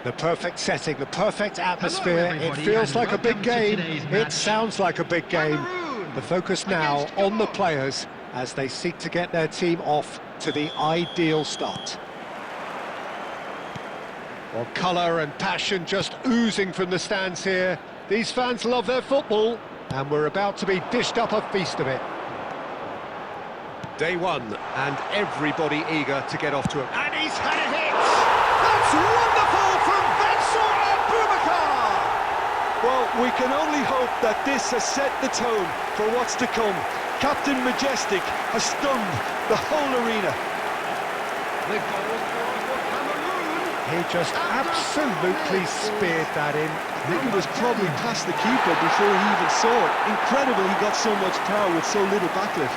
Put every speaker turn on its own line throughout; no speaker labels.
The perfect setting, the perfect atmosphere. It
everybody,
feels
and
like a big
welcome to
game.
today's
It
match.
sounds like a big game.
Cameroon
The focus now
against
on the
Gabon.
players as they seek to get their team off to the ideal start. Well, colour and passion just oozing from the stands here. These fans love their football, and we're about to be dished up a feast of it. Day one, and everybody eager to get off to it. And he's had a hit! That's wonderful from Abubakar!
Well, we can only hope that this has set the tone for what's to come. Captain Majestic has stunned the whole arena.
The goal scorer for Cameroon.
He just absolutely speared that in.
I think it was probably past the keeper before he even saw it. Incredible he got so much power with so little backlift.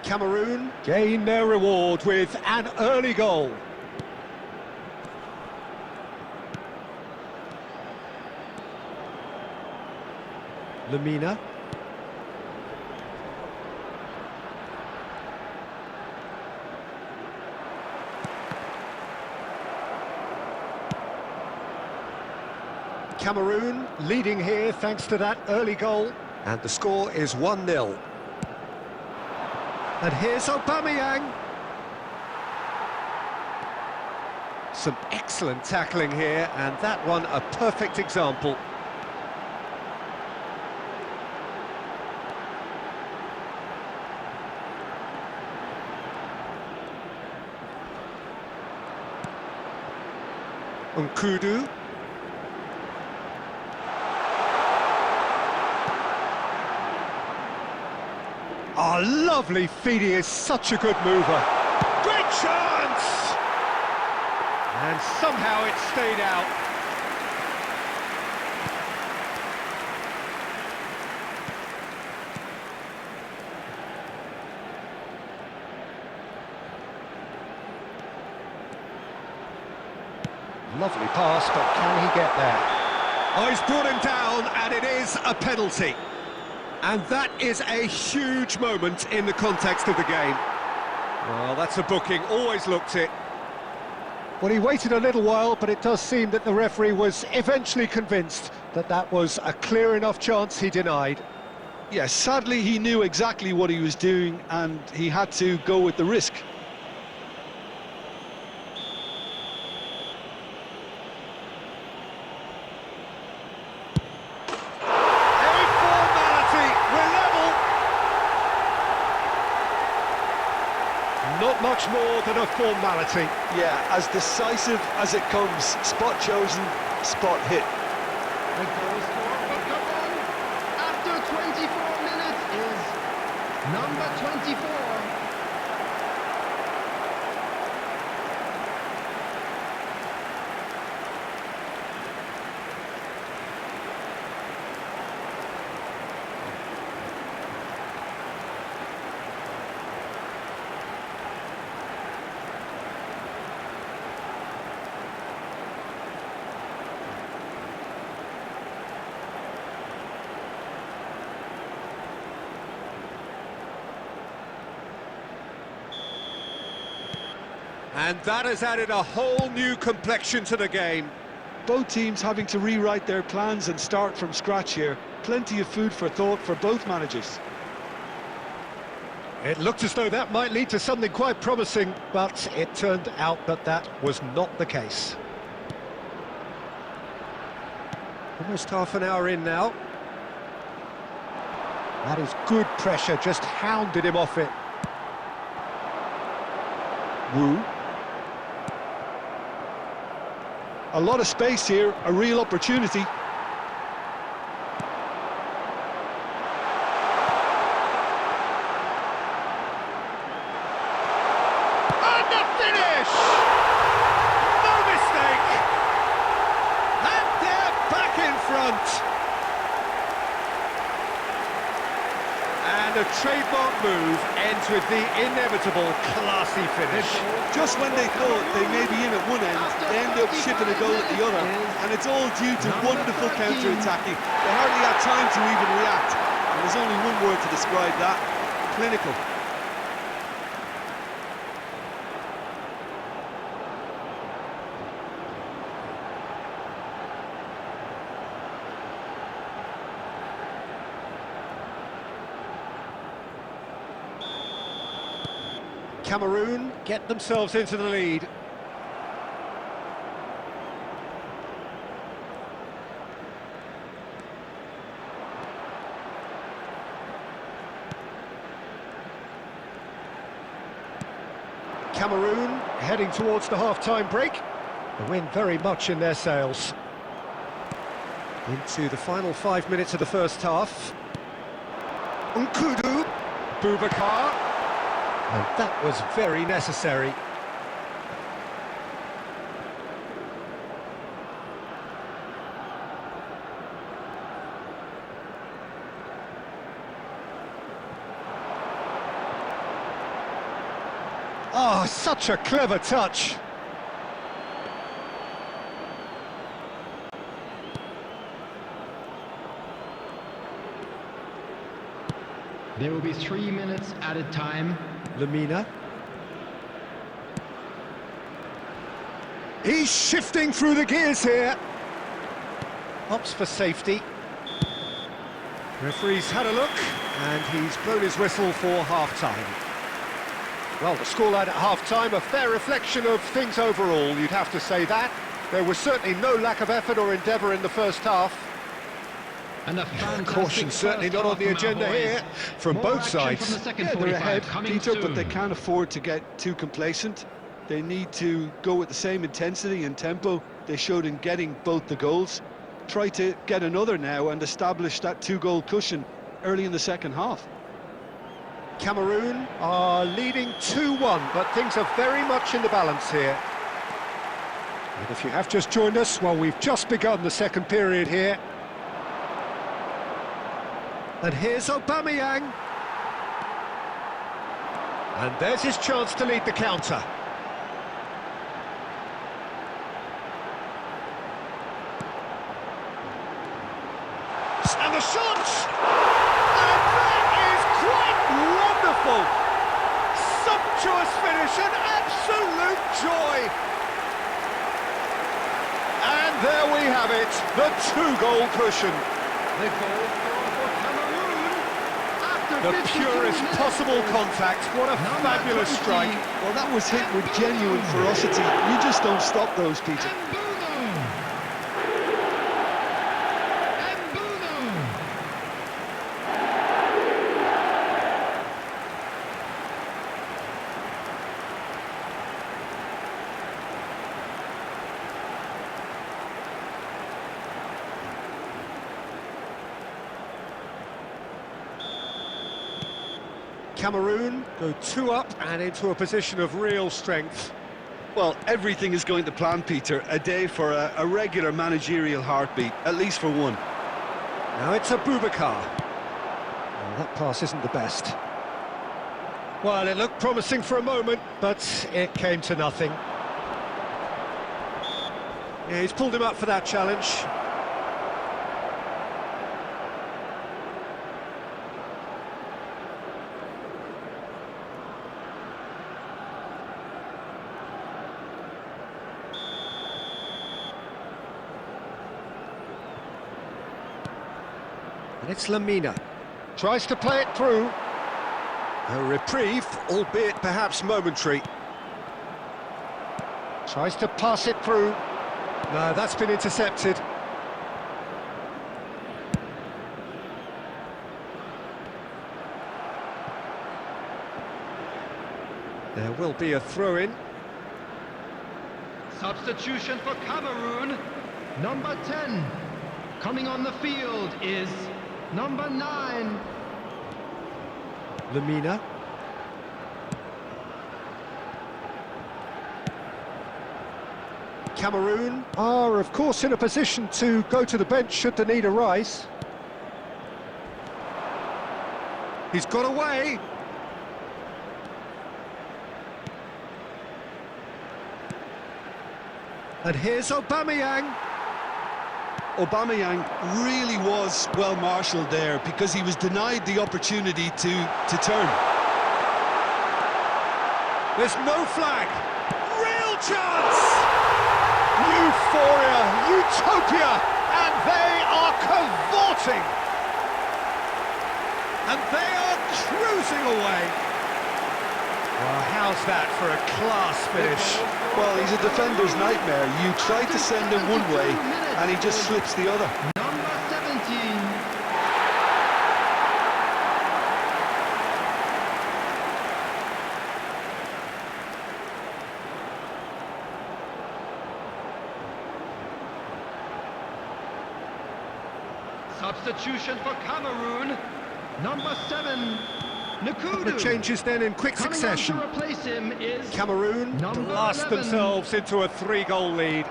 Cameroon gain their reward with an early goal. Lamina. Cameroon leading here thanks to that early goal. And the score is 1-0. And here's Aubameyang. Some excellent tackling here, and that one a perfect example. Nkudu. Oh, lovely feed, he is such a good mover. Great chance! And somehow it stayed out. Lovely pass, but can he get there? Oh, he's brought him down, and it is a penalty. And that is a huge moment in the context of the game. Well, that's a booking, always looked it. Well, he waited a little while, but it does seem that the referee was eventually convinced that that was a clear enough chance he denied.
Yes, sadly he knew exactly what he was doing and he had to go with the risk.
Not much more than a formality.
Yeah, as decisive as it comes. Spot chosen, spot hit.
The goal scorer for Gabon after 24 minutes is number 24.
And that has added a whole new complexion to the game.
Both teams having to rewrite their plans and start from scratch here. Plenty of food for thought for both managers.
It looked as though that might lead to something quite promising, but it turned out that that was not the case. Almost half an hour in now. That is good pressure, just hounded him off it.
Wu. A lot of space here, a real opportunity.
And the finish! front. And a trademark move ends with the inevitable classy finish.
Just when they thought they may be in at one end, they end up shipping a goal at the other, and it's all due to wonderful counter-attacking. They hardly had time to even react, and there's only one word to describe that: clinical.
Cameroon get themselves into the lead. Cameroon heading towards the half-time break. The wind very much in their sails. Into the final 5 minutes of the first half. Nkudu, Boubacar. And that was very necessary. Oh, such a clever touch.
There will be 3 minutes added time.
Lamina. He's shifting through the gears here. Opts for safety. Referee's had a look, and he's blown his whistle for half-time. Well, the scoreline at half-time, a fair reflection of things overall, you'd have to say that. There was certainly no lack of effort or endeavour in the first half.
And a
caution certainly not on the agenda here from both sides.
Yeah, they're ahead, Peter, but they can't afford to get too complacent. They need to go with the same intensity and tempo they showed in getting both the goals. Try to get another now and establish that two-goal cushion early in the second half.
Cameroon are leading 2-1, but things are very much in the balance here. And if you have just joined us, well, we've just begun the second period here. And here's Aubameyang. And there's his chance to lead the counter. And the shot! And that is quite wonderful! Sumptuous finish, an absolute joy! And there we have it, the two-goal cushion.
The goal for Cameroon after
The
52
purest
minutes.
possible contact, what a
Number
fabulous
20.
strike.
Well, that was hit with genuine ferocity. You just don't stop those, Peter.
Cameroon go 2 up and into a position of real strength.
Well, everything is going to plan, Peter. A day for a regular managerial heartbeat, at least for one.
Now it's a Boubacar. Well, that pass isn't the best. Well, it looked promising for a moment, but it came to nothing. Yeah, he's pulled him up for that challenge. And it's Lamina. Tries to play it through. A reprieve, albeit perhaps momentary. Tries to pass it through. No, that's been intercepted. There will be a throw-in.
Substitution for Cameroon. Number 10. Coming on the field is number 9.
Lamina. Cameroon are, of course, in a position to go to the bench should the need arise. He's got away. And here's Aubameyang.
Aubameyang really was well marshalled there because he was denied the opportunity to turn.
There's no flag. Real chance! Euphoria, utopia, and they are cavorting. And they are cruising away. Well, how's that for a class finish?
Well, he's a defender's nightmare. You try to send him one way, and he just slips the other.
Number 17. Substitution for Cameroon. Number 7.
The changes then in quick succession.
To replace him is
Cameroon blast themselves into a 3-goal lead.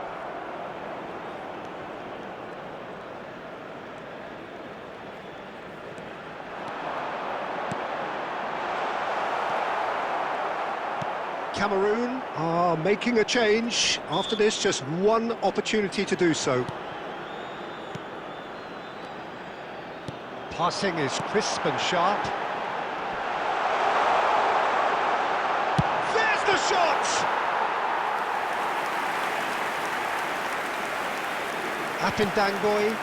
Cameroon are making a change. After this, just one opportunity to do so. Passing is crisp and sharp. The shot! Apindangboy.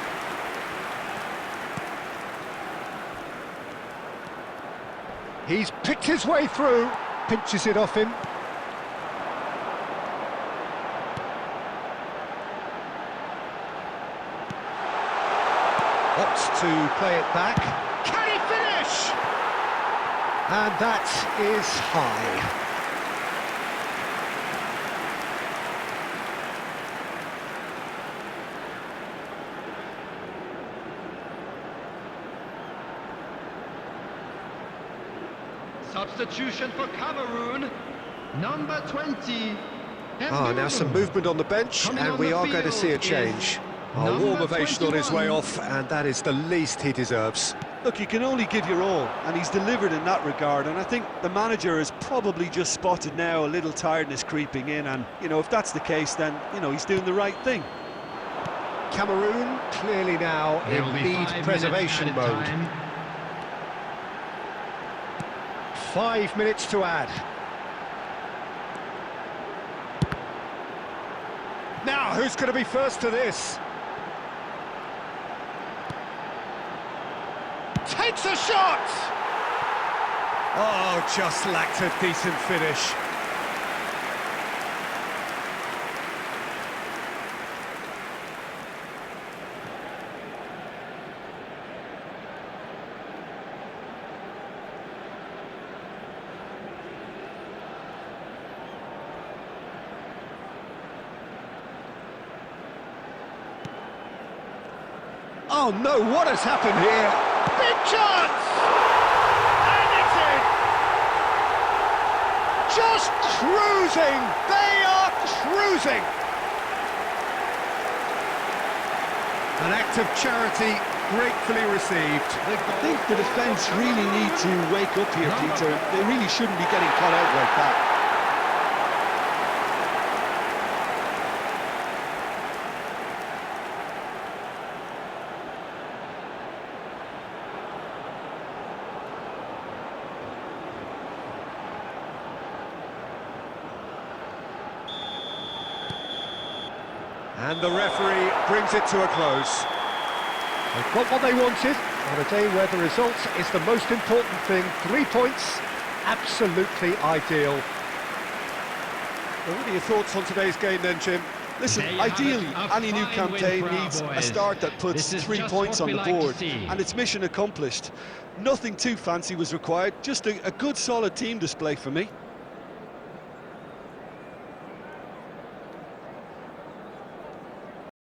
He's picked his way through, pinches it off him. Opts to play it back. Can he finish? And that is high.
Substitution for Cameroon, number 20.
Now some movement on the bench, and we are going to see a change. A warm ovation on his way off, and that is the least he deserves.
Look, you can only give your all, and he's delivered in that regard, and I think the manager has probably just spotted now a little tiredness creeping in, and, you know, if that's the case, then, you know, he's doing the right thing.
Cameroon clearly now in lead preservation mode. 5 minutes to add. Now, who's going to be first to this? Takes a shot! Oh, just lacked a decent finish. Oh no, what has happened here? Big chance! And it's in! Just cruising! They are cruising! An act of charity gratefully received.
I think the defence really need to wake up here, Peter. They really shouldn't be getting caught out like that.
And the referee brings it to a close. They've got what they wanted on a day where the result is the most important thing. 3 points, absolutely ideal. Well, what are your thoughts on today's game then, Jim?
Listen, ideally, any new campaign needs a start that puts 3 points on the board, and it's mission accomplished. Nothing too fancy was required, just a good solid team display for me.